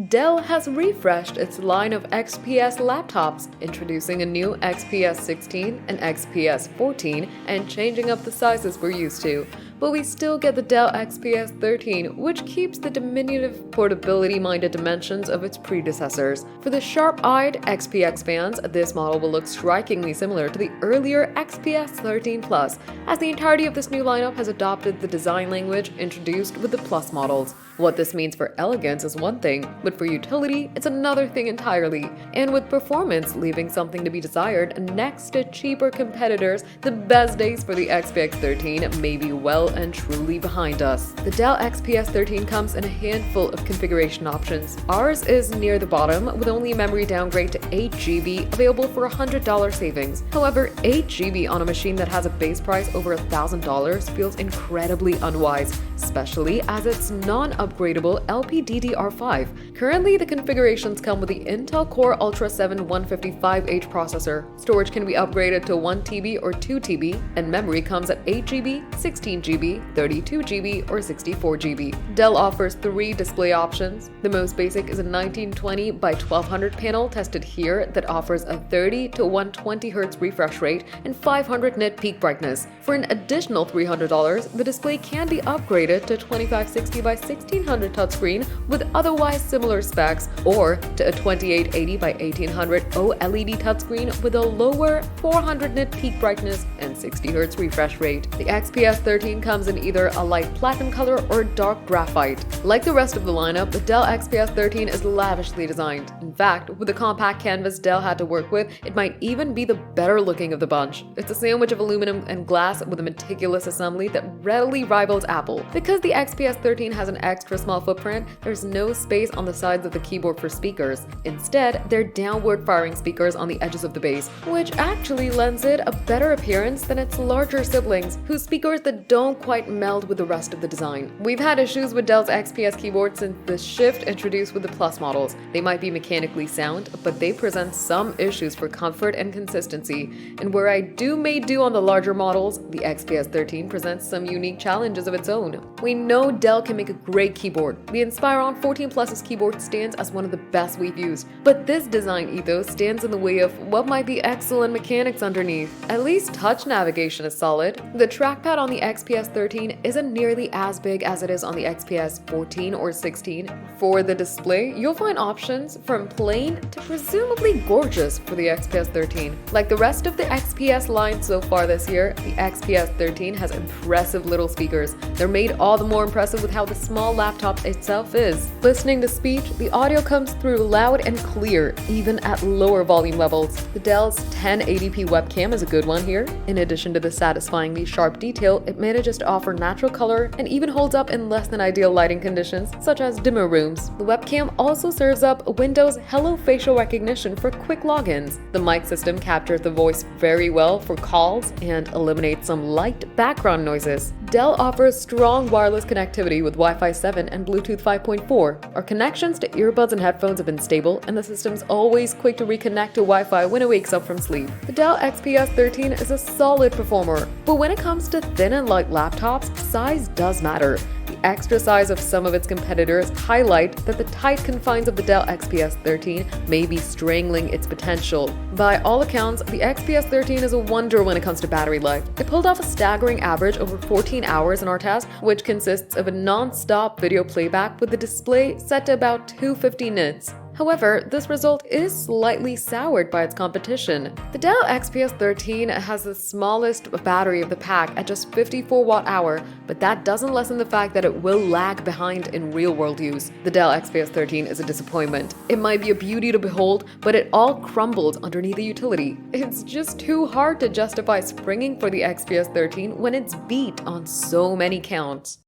Dell has refreshed its line of XPS laptops, introducing a new XPS 16 and XPS 14 and changing up the sizes we're used to. But we still get the Dell XPS 13, which keeps the diminutive portability-minded dimensions of its predecessors. For the sharp-eyed XPX fans, this model will look strikingly similar to the earlier XPS 13 Plus, as the entirety of this new lineup has adopted the design language introduced with the Plus models. What this means for elegance is one thing, but for utility, it's another thing entirely. And with performance leaving something to be desired next to cheaper competitors, the best days for the XPX 13 may be well and truly behind us. The Dell XPS 13 comes in a handful of configuration options. Ours is near the bottom, with only a memory downgrade to 8GB available for $100 savings. However, 8GB on a machine that has a base price over $1,000 feels incredibly unwise, especially as it's non-upgradable LPDDR5. Currently, the configurations come with the Intel Core Ultra 7 155H processor. Storage can be upgraded to 1TB or 2TB, and memory comes at 8GB, 16GB, 32GB, or 64GB. Dell offers 3 display options. The most basic is a 1920 by 1200 panel tested here that offers a 30 to 120Hz refresh rate and 500 nit peak brightness. For an additional $300, the display can be upgraded to 2560 by 1600 touchscreen with otherwise similar specs, or to a 2880 by 1800 OLED touchscreen with a lower 400 nit peak brightness and 60Hz refresh rate. The XPS 13 comes in either a light platinum color or dark graphite. Like the rest of the lineup, the Dell XPS 13 is lavishly designed. In fact, with the compact canvas Dell had to work with, it might even be the better looking of the bunch. It's a sandwich of aluminum and glass with a meticulous assembly that readily rivals Apple. Because the XPS 13 has an extra small footprint, there's no space on the sides of the keyboard for speakers. Instead, they're downward firing speakers on the edges of the base, which actually lends it a better appearance than its larger siblings, whose speakers that don't quite meld with the rest of the design. We've had issues with Dell's XPS keyboard since the shift introduced with the Plus models. They might be mechanically sound, but they present some issues for comfort and consistency. And where I may do on the larger models, the XPS 13 presents some unique challenges of its own. We know Dell can make a great keyboard. The Inspiron 14 Plus's keyboard stands as one of the best we've used, but this design ethos stands in the way of what might be excellent mechanics underneath. At least touch navigation is solid. The trackpad on the XPS 13 isn't nearly as big as it is on the XPS 14 or 16. For the display, you'll find options from plain to presumably gorgeous for the XPS 13. Like the rest of the XPS line so far this year, the XPS 13 has impressive little speakers. They're made all the more impressive with how the small laptop itself is. Listening to speech, the audio comes through loud and clear, even at lower volume levels. The Dell's 1080p webcam is a good one here. In addition to the satisfyingly sharp detail, it manages to offer natural color and even holds up in less than ideal lighting conditions, such as dimmer rooms. The webcam also serves up Windows Hello facial recognition for quick logins. The mic system captures the voice very well for calls and eliminates some light background noises. Dell offers strong wireless connectivity with Wi-Fi 7 and Bluetooth 5.4. Our connections to earbuds and headphones have been stable, and the system's always quick to reconnect to Wi-Fi when it wakes up from sleep. The Dell XPS 13 is a solid performer, but when it comes to thin and light laptops, size does matter. The extra size of some of its competitors highlight that the tight confines of the Dell XPS 13 may be strangling its potential. By all accounts, the XPS 13 is a wonder when it comes to battery life. It pulled off a staggering average over 14 hours in our test, which consists of a non-stop video playback with the display set to about 250 nits. However, this result is slightly soured by its competition. The Dell XPS 13 has the smallest battery of the pack at just 54 watt-hour, but that doesn't lessen the fact that it will lag behind in real-world use. The Dell XPS 13 is a disappointment. It might be a beauty to behold, but it all crumbles underneath the utility. It's just too hard to justify springing for the XPS 13 when it's beat on so many counts.